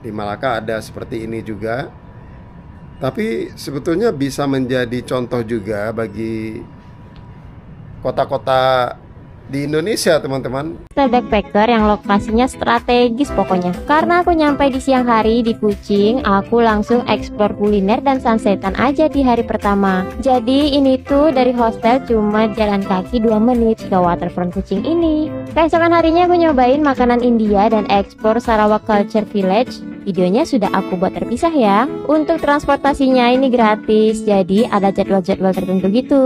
Di Malaka ada seperti ini juga. Tapi sebetulnya bisa menjadi contoh juga bagi kota-kota di Indonesia, teman-teman. Backpacker yang lokasinya strategis pokoknya. Karena aku nyampe di siang hari di Kucing, aku langsung explore kuliner dan sunsetan aja di hari pertama. Jadi ini tuh dari hostel cuma jalan kaki 2 menit ke waterfront Kucing ini. Keesokan harinya aku nyobain makanan India dan explore Sarawak Culture Village. Videonya sudah aku buat terpisah ya. Untuk transportasinya ini gratis, jadi ada jadwal-jadwal tertentu gitu.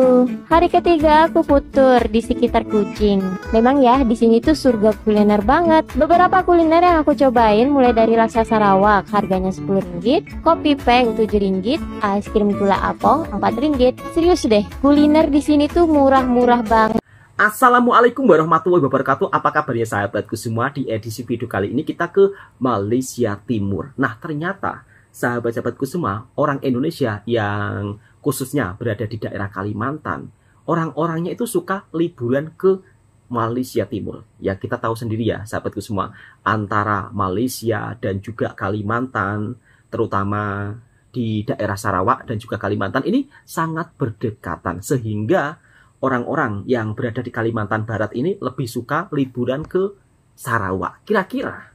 Hari ketiga aku food tour di sekitar Kucing. Memang ya di sini tuh surga kuliner banget. Beberapa kuliner yang aku cobain mulai dari laksa Sarawak harganya Rp10, kopi peng Rp7, es krim gula apong Rp4. Serius deh, kuliner di sini tuh murah-murah banget. Assalamualaikum warahmatullahi wabarakatuh. Apa kabarnya sahabatku semua? Di edisi video kali ini kita ke Malaysia Timur. Nah, ternyata sahabat-sahabatku semua, orang Indonesia yang khususnya berada di daerah Kalimantan, orang-orangnya itu suka liburan ke Malaysia Timur. Ya, kita tahu sendiri ya sahabatku semua, antara Malaysia dan juga Kalimantan, terutama di daerah Sarawak dan juga Kalimantan ini sangat berdekatan, sehingga orang-orang yang berada di Kalimantan Barat ini lebih suka liburan ke Sarawak. Kira-kira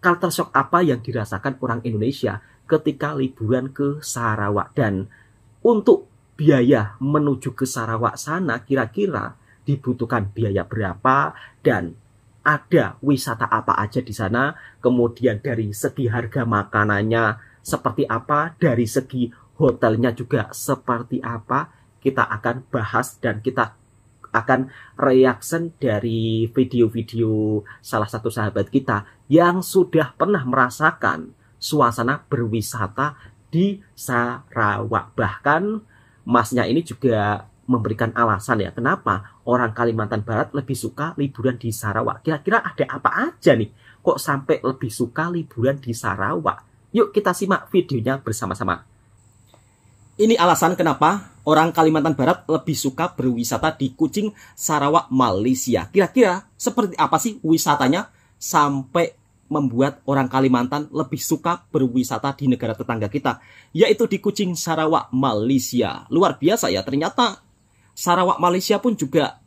culture shock apa yang dirasakan orang Indonesia ketika liburan ke Sarawak? Dan untuk biaya menuju ke Sarawak sana kira-kira dibutuhkan biaya berapa? Dan ada wisata apa aja di sana? Kemudian dari segi harga makanannya seperti apa? Dari segi hotelnya juga seperti apa? Kita akan bahas dan kita akan reaction dari video-video salah satu sahabat kita yang sudah pernah merasakan suasana berwisata di Sarawak. Bahkan masnya ini juga memberikan alasan ya kenapa orang Kalimantan Barat lebih suka liburan di Sarawak. Kira-kira ada apa aja nih kok sampai lebih suka liburan di Sarawak? Yuk kita simak videonya bersama-sama. Ini alasan kenapa orang Kalimantan Barat lebih suka berwisata di Kucing, Sarawak, Malaysia. Kira-kira seperti apa sih wisatanya sampai membuat orang Kalimantan lebih suka berwisata di negara tetangga kita, yaitu di Kucing, Sarawak, Malaysia. Luar biasa ya, ternyata Sarawak, Malaysia pun juga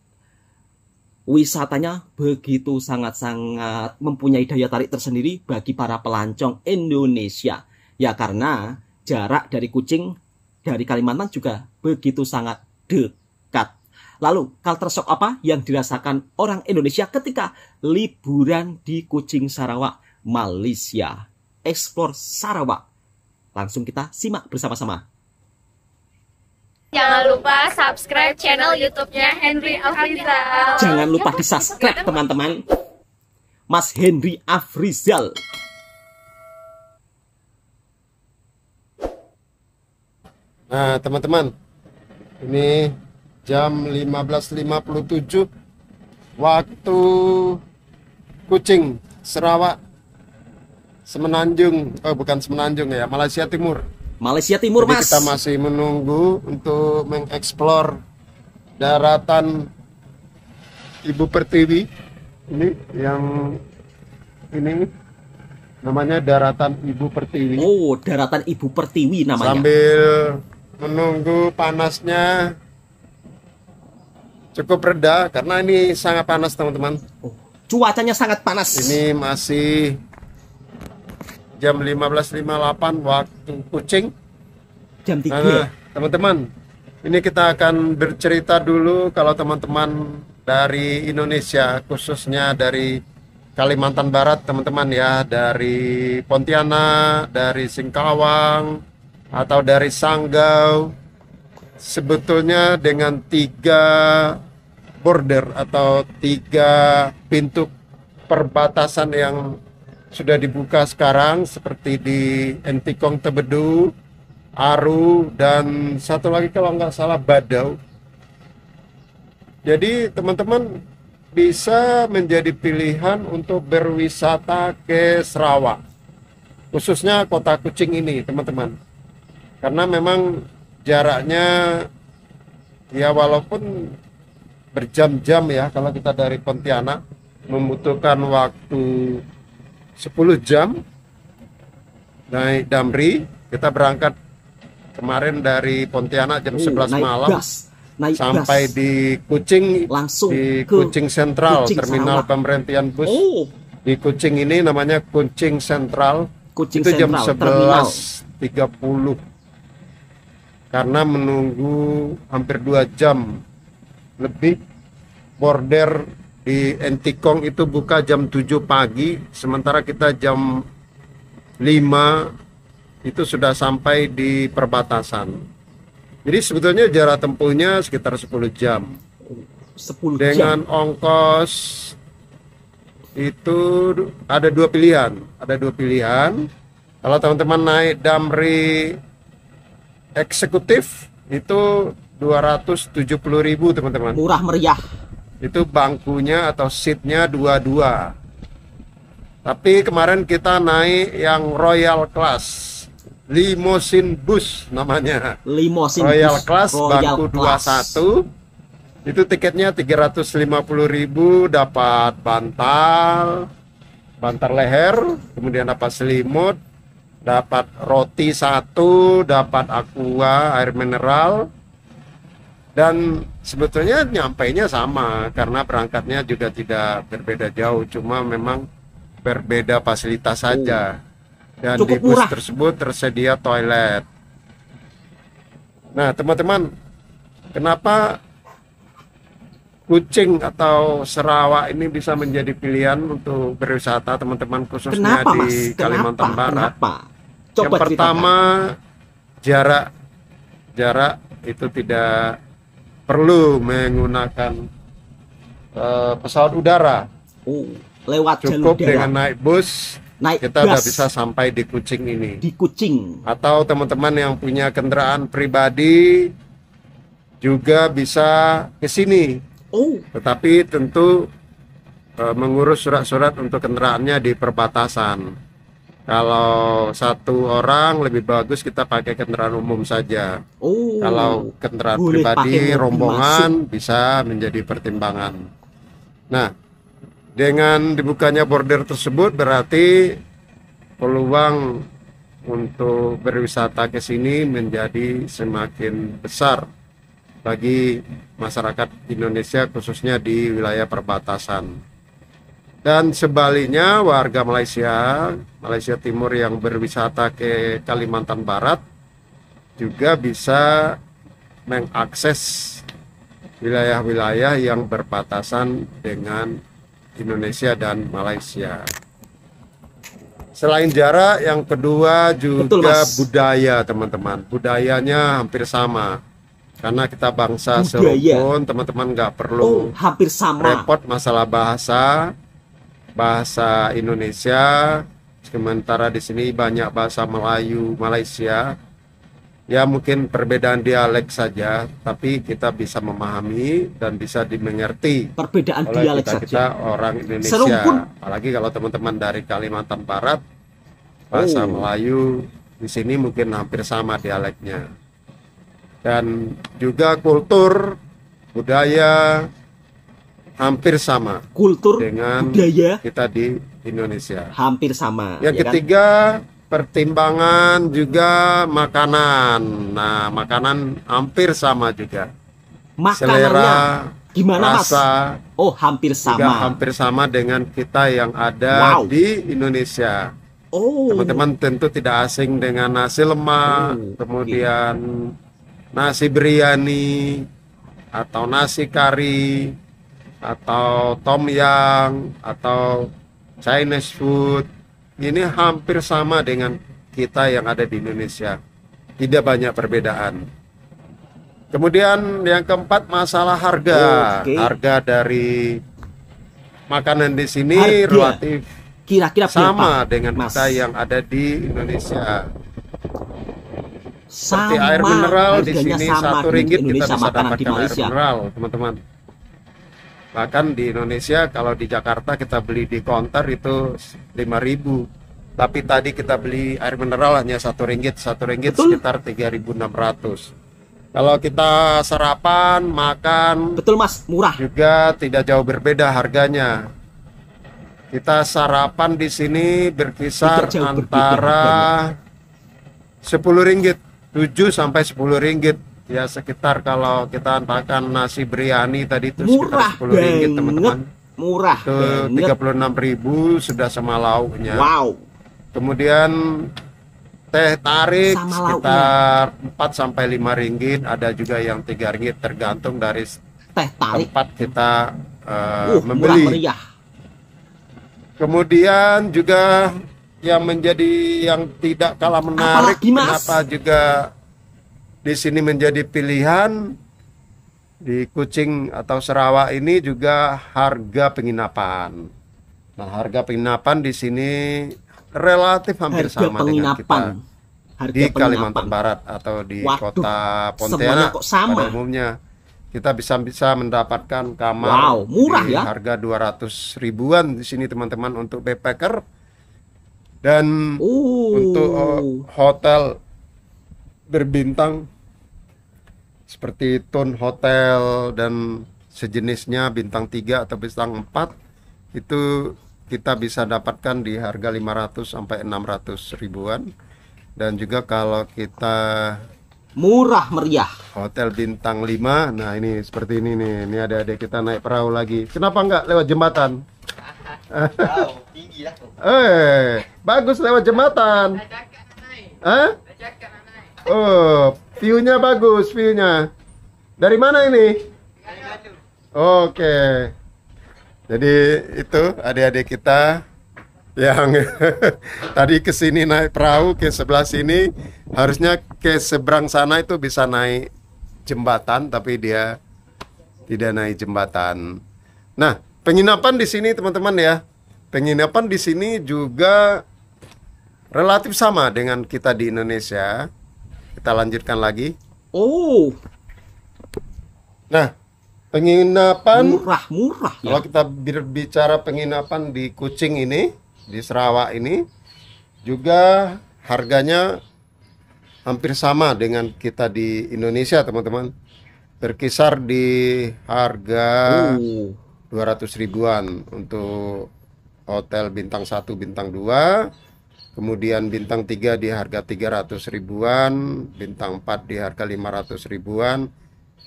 wisatanya begitu sangat-sangat mempunyai daya tarik tersendiri bagi para pelancong Indonesia. Ya karena jarak dari Kucing dari Kalimantan juga begitu sangat dekat. Lalu, culture shock apa yang dirasakan orang Indonesia ketika liburan di Kucing, Sarawak, Malaysia? Explore Sarawak. Langsung kita simak bersama-sama. Jangan lupa subscribe channel YouTube-nya Henry Afrizal. Jangan lupa di-subscribe teman-teman. Mas Henry Afrizal. Nah, teman-teman, ini jam 15.57 waktu Kucing, Sarawak, Semenanjung, bukan Semenanjung ya, Malaysia Timur. Malaysia Timur, Jadi Mas. kita masih menunggu untuk mengeksplor daratan Ibu Pertiwi. Ini yang ini namanya daratan Ibu Pertiwi. Oh, daratan Ibu Pertiwi namanya. Sambil menunggu panasnya cukup reda karena ini sangat panas teman-teman. Oh, cuacanya sangat panas. Ini masih jam 15.58 waktu Kucing. Jam 3. Nah, teman-teman, ini kita akan bercerita dulu kalau teman-teman dari Indonesia, khususnya dari Kalimantan Barat teman-teman ya, dari Pontianak, dari Singkawang, atau dari Sanggau, sebetulnya dengan 3 border atau 3 pintu perbatasan yang sudah dibuka sekarang seperti di Entikong Tebedu, Aru, dan satu lagi kalau nggak salah Badau. Jadi teman-teman bisa menjadi pilihan untuk berwisata ke Sarawak, khususnya kota Kucing ini teman-teman. Karena memang jaraknya ya walaupun berjam-jam ya, kalau kita dari Pontianak membutuhkan waktu 10 jam, naik Damri. Kita berangkat kemarin dari Pontianak jam 11 naik malam gas. Naik sampai gas. di Kucing, Langsung di ke Kucing Sentral, Kucing, terminal Sarawak. pemberhentian bus. Oh, Di Kucing ini namanya Kucing Sentral. Kucing Itu jam Sentral, terminal. 11.30 karena menunggu hampir 2 jam lebih. Border di Entikong itu buka jam 7 pagi, sementara kita jam 5 itu sudah sampai di perbatasan. Jadi sebetulnya jarak tempuhnya sekitar 10 jam. 10 Dengan jam. ongkos itu ada dua pilihan. Ada dua pilihan. Kalau teman-teman naik Damri eksekutif itu 270.000 teman-teman. Murah meriah. Itu bangkunya atau seatnya 22. Tapi kemarin kita naik yang Royal Class, limousine bus namanya. Limousine Royal bus, Class, Royal bangku Class. 21. Itu tiketnya 350.000, dapat bantal leher, kemudian dapat selimut, dapat roti 1, dapat aqua air mineral. Dan sebetulnya nyampainya sama karena berangkatnya juga tidak berbeda jauh, cuma memang berbeda fasilitas saja. Dan Cukup di bus murah. tersebut tersedia toilet. Nah, teman-teman, kenapa Kucing atau Sarawak ini bisa menjadi pilihan untuk berwisata teman-teman, khususnya Kenapa, Mas? di Kalimantan Barat? Kenapa? Yang pertama, jarak itu tidak perlu menggunakan pesawat udara. Oh, lewat jalur Cukup darat. dengan naik bus, Naik kita udah gas. bisa sampai di Kucing ini. Di Kucing. Atau teman-teman yang punya kendaraan pribadi juga bisa ke sini. Oh, Tetapi tentu mengurus surat-surat untuk kendaraannya di perbatasan. Kalau satu orang lebih bagus kita pakai kendaraan umum saja. oh. Kalau kendaraan Boleh pakai pribadi mobil rombongan bisa menjadi pertimbangan. Nah, dengan dibukanya border tersebut berarti peluang untuk berwisata ke sini menjadi semakin besar bagi masyarakat Indonesia, khususnya di wilayah perbatasan. Dan sebaliknya, warga Malaysia Timur yang berwisata ke Kalimantan Barat juga bisa mengakses wilayah-wilayah yang berbatasan dengan Indonesia dan Malaysia. Selain jarak, yang kedua juga Betul, Mas. budaya, teman-teman. Budayanya hampir sama. Karena kita bangsa Budaya. serukun, teman-teman nggak Oh, perlu hampir sama. repot masalah bahasa Indonesia. Sementara di sini banyak bahasa Melayu Malaysia. Ya mungkin perbedaan dialek saja, tapi kita bisa memahami dan bisa dimengerti Perbedaan oleh dialek kita saja. orang Indonesia. Serupun. Apalagi kalau teman-teman dari Kalimantan Barat, bahasa Oh. Melayu di sini mungkin hampir sama dialeknya. Dan juga kultur, budaya hampir sama Kultur, dengan budaya kita di Indonesia. hampir sama. Yang ya kan? ketiga, pertimbangan juga makanan. Nah, makanan hampir sama juga. Makanannya Selera, gimana, Mas? rasa Oh, hampir juga sama. hampir sama dengan kita yang ada Wow. di Indonesia. Oh, Teman-teman tentu tidak asing dengan nasi lemak, Oh, kemudian nasi biryani, atau nasi kari, atau tom yum, atau Chinese food. Ini hampir sama dengan kita yang ada di Indonesia. Tidak banyak perbedaan. Kemudian yang keempat, masalah harga. Oke. Harga dari makanan di sini Harga. relatif kira-kira sama berapa, dengan Mas? kita yang ada di Indonesia. Sama. Seperti air mineral di harganya sini sama satu dengan ringgit kita Indonesia, bisa makanan di dapatkan air Malaysia. mineral, teman-teman. Bahkan di Indonesia kalau di Jakarta kita beli di counter itu 5.000. Tapi tadi kita beli air mineral hanya satu ringgit Betul. sekitar 3.600. Kalau kita sarapan, makan Betul, Mas, murah. juga tidak jauh berbeda harganya. Kita sarapan di sini berkisar Tidak jauh berbeda antara 10 ringgit, 7 sampai 10 ringgit. Ya sekitar kalau kita makan nasi biryani tadi itu Murah sekitar 10 ringgit banget. teman-teman. Murah Itu banget. 36.000 sudah sama lauknya. Wow. Kemudian teh tarik Sama sekitar 4 sampai 5 ringgit, ada juga yang 3 ringgit tergantung dari Teh tarik. tempat kita Murah membeli. meriah. Kemudian juga yang menjadi yang tidak kalah menarik, Apalagi, Mas? kenapa juga di sini menjadi pilihan di Kucing atau Sarawak ini juga harga penginapan. Nah, harga penginapan di sini relatif hampir Harga sama dengan kita penginapan. Harga di Kalimantan penginapan. Barat atau di Waduh, kota semuanya Pontianak kok sama? pada umumnya. Kita bisa mendapatkan kamar Wow, murah di ya. harga 200 ribuan di sini teman-teman untuk backpacker. Dan untuk hotel berbintang seperti Tun Hotel dan sejenisnya bintang 3 atau bintang 4 itu kita bisa dapatkan di harga 500 sampai 600 ribuan. Dan juga kalau kita Murah meriah. hotel bintang 5, nah ini seperti ini nih. Ini ada adik kita naik perahu lagi. Kenapa enggak lewat jembatan? Tinggi lah. Bagus lewat jembatan. Hah? Oh, view-nya bagus, view-nya. Dari mana ini? Oke. Jadi itu adik-adik kita yang tadi ke sini naik perahu ke sebelah sini, harusnya ke seberang sana itu bisa naik jembatan, tapi dia tidak naik jembatan. Nah, penginapan di sini teman-teman ya. Penginapan di sini juga relatif sama dengan kita di Indonesia. Kita lanjutkan lagi. Oh, Nah, penginapan murah ya. kalau kita berbicara penginapan di Kucing ini, di Sarawak ini, juga harganya hampir sama dengan kita di Indonesia, teman-teman. Berkisar di harga 200 ribuan untuk hotel bintang 1, bintang 2. Kemudian bintang 3 di harga 300 ribuan, bintang 4 di harga 500 ribuan.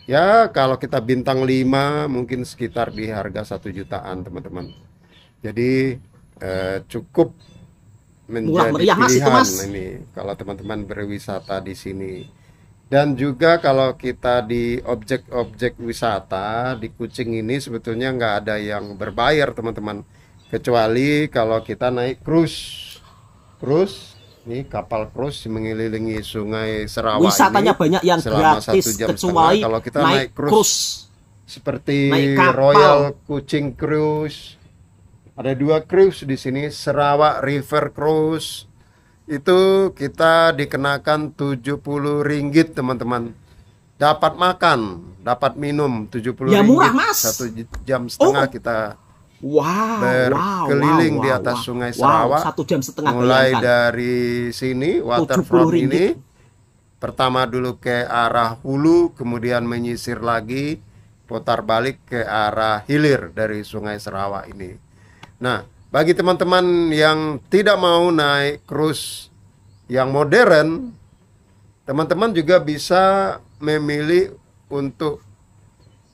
Ya, kalau kita bintang 5 mungkin sekitar di harga 1 jutaan, teman-teman. Jadi cukup menjadi meriah, Mas, itu, pilihan Mas. ini kalau teman-teman berwisata di sini. Dan juga kalau kita di objek-objek wisata di Kucing ini sebetulnya nggak ada yang berbayar, teman-teman, kecuali kalau kita naik cruise. Ini kapal cruise mengelilingi Sungai Sarawak Wisatanya ini banyak yang selama gratis 1 jam kecuali setengah. Kalau kita naik cruise. seperti Naik kapal. Royal Kucing Cruise, ada 2 cruise di sini, Sarawak River Cruise. Itu kita dikenakan 70 ringgit, teman-teman. Dapat makan, dapat minum 70 Ya, ringgit. murah, Mas. 1 jam setengah kita Wow, berkeliling di atas Sungai Sarawak. 1 jam setengah, mulai bayangkan. dari sini 70 waterfront ringgit. ini. Pertama dulu ke arah hulu, kemudian menyisir lagi, putar balik ke arah hilir dari Sungai Sarawak ini. Nah, bagi teman-teman yang tidak mau naik cruise yang modern, teman-teman juga bisa memilih untuk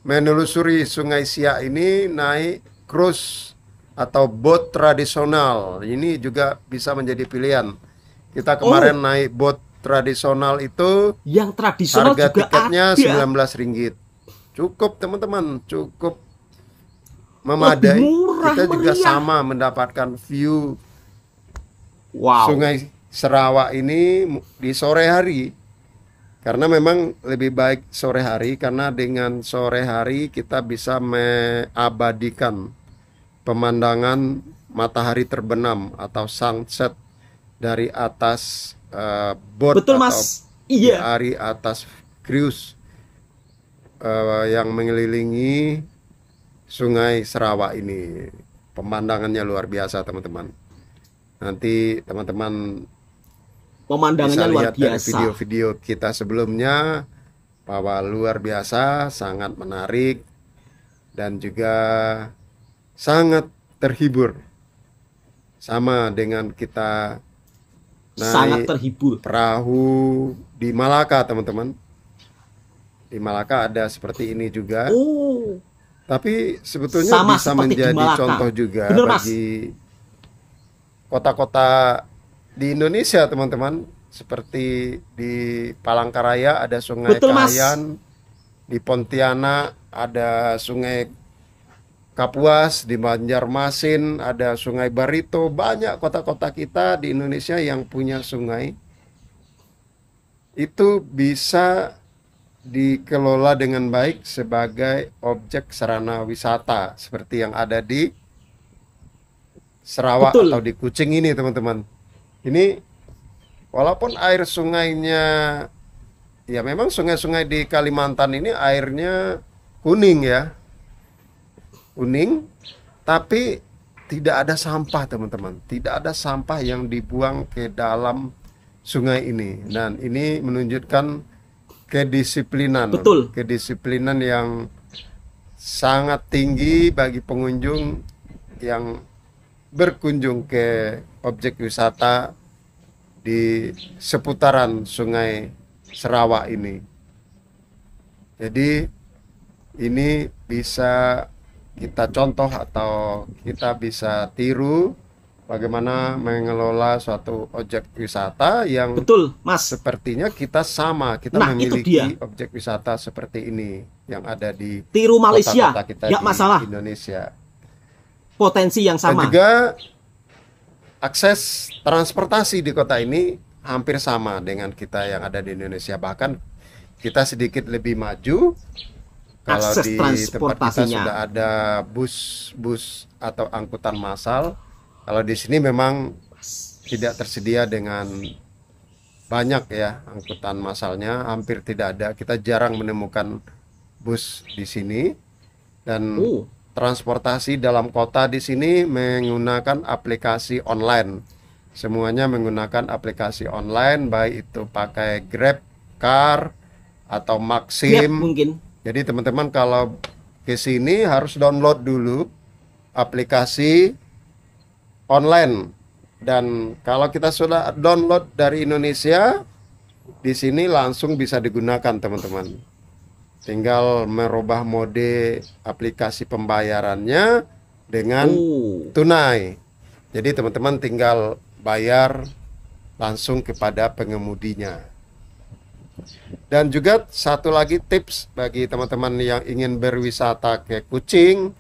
menelusuri Sungai Siak ini naik cruise atau boat tradisional. Ini juga bisa menjadi pilihan. Kita kemarin naik boat tradisional itu Yang tradisional harga juga tiketnya ada. 19 ringgit. Cukup, teman-teman, cukup memadai. Lebih murah, Kita juga meriah. sama mendapatkan view Wow. Sungai Sarawak ini di sore hari. Karena memang lebih baik sore hari, karena dengan sore hari kita bisa mengabadikan pemandangan matahari terbenam atau sunset dari atas boat Betul, atau Mas. Iya. dari atas cruise yang mengelilingi Sungai Sarawak ini. Pemandangannya luar biasa, teman-teman. Nanti teman-teman Pemandangannya bisa luar lihat dari biasa. video-video kita sebelumnya bahwa luar biasa, sangat menarik dan juga sangat terhibur sama dengan kita Sangat naik terhibur. perahu di Malaka, teman-teman. Di Malaka ada seperti ini juga. Oh, Tapi sebetulnya sama bisa seperti di menjadi Malaka. contoh juga Bener, Mas. bagi kota-kota di Indonesia, teman-teman. Seperti di Palangkaraya ada Sungai Betul, Mas. Kahayan, di Pontianak ada Sungai Kapuas, di Banjarmasin ada Sungai Barito. Banyak kota-kota kita di Indonesia yang punya sungai. Itu bisa dikelola dengan baik sebagai objek sarana wisata seperti yang ada di Sarawak Betul. atau di Kucing ini, teman-teman. Ini walaupun air sungainya, ya memang sungai-sungai di Kalimantan ini airnya kuning ya, kuning, tapi tidak ada sampah, teman-teman. Tidak ada sampah yang dibuang ke dalam sungai ini. Dan ini menunjukkan kedisiplinan. Betul. Kedisiplinan yang sangat tinggi bagi pengunjung yang berkunjung ke objek wisata di seputaran Sungai Sarawak ini. Jadi ini bisa kita contoh atau kita bisa tiru bagaimana mengelola suatu objek wisata yang Betul, Mas. sepertinya kita sama, kita Nah, itu memiliki dia. objek wisata seperti ini yang ada di Tiru Malaysia, kota-kota kita nggak di masalah. Indonesia. Potensi yang Dan sama. juga akses transportasi di kota ini hampir sama dengan kita yang ada di Indonesia. Bahkan kita sedikit lebih maju. Kalau Akses di tempat kita transportasinya. sudah ada bus atau angkutan massal. Kalau di sini memang tidak tersedia dengan banyak ya angkutan massalnya, hampir tidak ada. Kita jarang menemukan bus di sini. Dan Oh, transportasi dalam kota di sini menggunakan aplikasi online. Semuanya menggunakan aplikasi online, baik itu pakai Grab, Car, atau Grab Maxim. mungkin. Jadi teman-teman kalau ke sini harus download dulu aplikasi online. Dan kalau kita sudah download dari Indonesia, di sini langsung bisa digunakan, teman-teman. Tinggal merubah mode aplikasi pembayarannya dengan Oh, tunai. Jadi teman-teman tinggal bayar langsung kepada pengemudinya. Dan juga satu lagi tips bagi teman-teman yang ingin berwisata ke Kucing.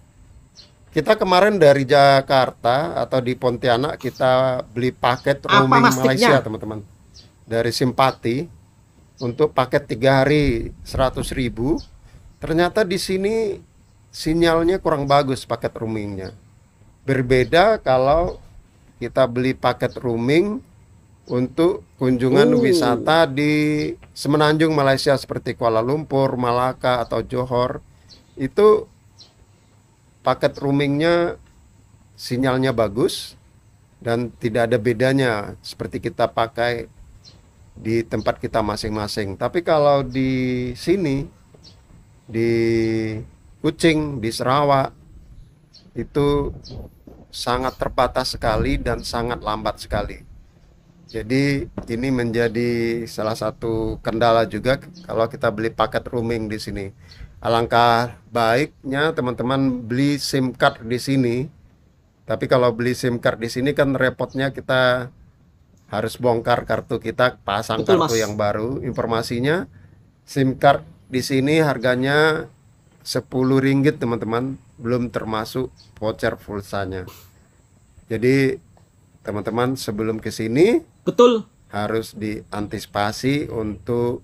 Kita kemarin dari Jakarta atau di Pontianak kita beli paket Apa, roaming Mas, Malaysia, tipsnya? teman-teman. Dari Simpati untuk paket 3 hari 100.000. Ternyata di sini sinyalnya kurang bagus paket roamingnya. Berbeda kalau kita beli paket roaming untuk kunjungan Oh. wisata di Semenanjung Malaysia seperti Kuala Lumpur, Malaka atau Johor. Itu paket roamingnya sinyalnya bagus dan tidak ada bedanya seperti kita pakai di tempat kita masing-masing. Tapi kalau di sini di Kucing, di Sarawak itu sangat terbatas sekali dan sangat lambat sekali. Jadi ini menjadi salah satu kendala juga kalau kita beli paket roaming di sini. Alangkah baiknya teman-teman beli SIM card di sini. Tapi kalau beli SIM card di sini kan repotnya kita harus bongkar kartu kita, pasang Betul, kartu Mas. yang baru. Informasinya SIM card di sini harganya 10 ringgit, teman-teman, belum termasuk voucher pulsanya. Jadi teman-teman sebelum ke sini betul. harus diantisipasi untuk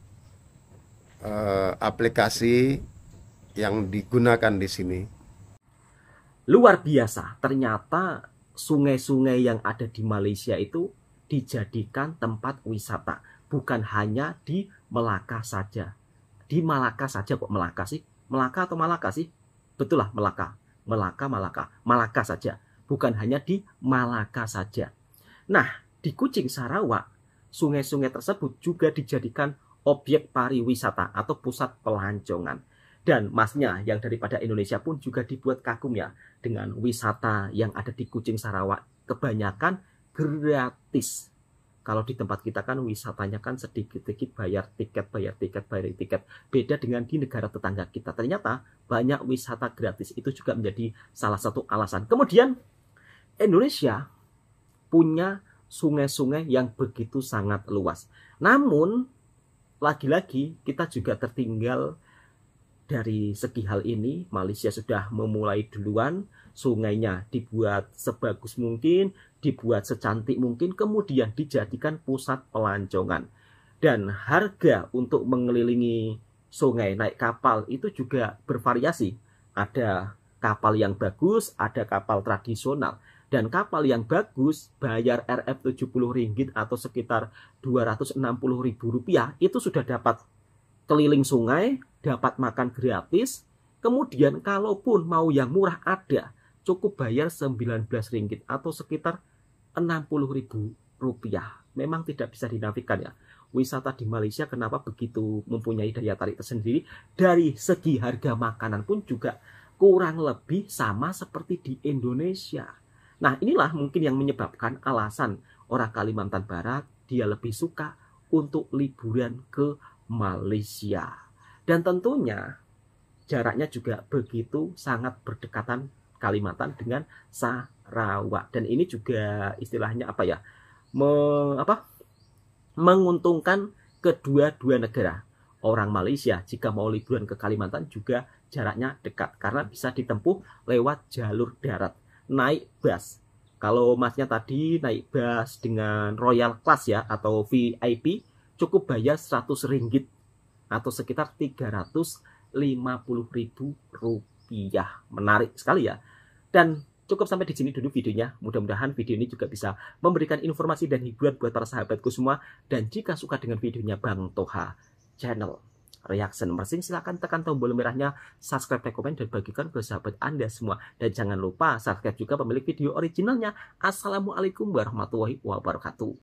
aplikasi yang digunakan di sini. Luar biasa, ternyata sungai-sungai yang ada di Malaysia itu dijadikan tempat wisata. Bukan hanya di Melaka saja. Di Malaka saja kok, Melaka sih? Melaka atau Malaka sih? Betul lah, Melaka. Malaka. Malaka saja. Bukan hanya di Malaka saja. Nah, di Kucing Sarawak, sungai-sungai tersebut juga dijadikan objek pariwisata atau pusat pelancongan. Dan masnya yang daripada Indonesia pun juga dibuat kagum ya dengan wisata yang ada di Kucing Sarawak kebanyakan gratis. Kalau di tempat kita kan wisatanya kan sedikit-sedikit bayar tiket. Beda dengan di negara tetangga kita. Ternyata banyak wisata gratis, itu juga menjadi salah satu alasan. Kemudian Indonesia punya sungai-sungai yang begitu sangat luas. Namun lagi-lagi kita juga tertinggal dari segi hal ini. Malaysia sudah memulai duluan, sungainya dibuat sebagus mungkin, dibuat secantik mungkin, kemudian dijadikan pusat pelancongan. Dan harga untuk mengelilingi sungai naik kapal itu juga bervariasi. Ada kapal yang bagus, ada kapal tradisional. Dan kapal yang bagus bayar Rp70 atau sekitar Rp260.000 itu sudah dapat keliling sungai, dapat makan gratis. Kemudian kalaupun mau yang murah ada, cukup bayar Rp19 atau sekitar Rp60.000. Memang tidak bisa dinafikan ya. Wisata di Malaysia kenapa begitu mempunyai daya tarik tersendiri. Dari segi harga makanan pun juga kurang lebih sama seperti di Indonesia. Nah, inilah mungkin yang menyebabkan alasan orang Kalimantan Barat dia lebih suka untuk liburan ke Malaysia. Dan tentunya jaraknya juga begitu sangat berdekatan Kalimantan dengan Sarawak. Dan ini juga istilahnya apa ya? Menguntungkan kedua-dua negara. Orang Malaysia jika mau liburan ke Kalimantan juga jaraknya dekat karena bisa ditempuh lewat jalur darat. Naik bus. Kalau masnya tadi naik bus dengan Royal Class ya atau VIP cukup bayar Rp100 atau sekitar Rp350.000. Menarik sekali ya. Dan cukup sampai di sini dulu videonya. Mudah-mudahan video ini juga bisa memberikan informasi dan hiburan buat para sahabatku semua. Dan jika suka dengan videonya Bang Toha Channel Reaction Mersing, silahkan tekan tombol merahnya, subscribe, like, komen, dan bagikan ke sahabat Anda semua. Dan jangan lupa subscribe juga pemilik video originalnya. Assalamualaikum warahmatullahi wabarakatuh.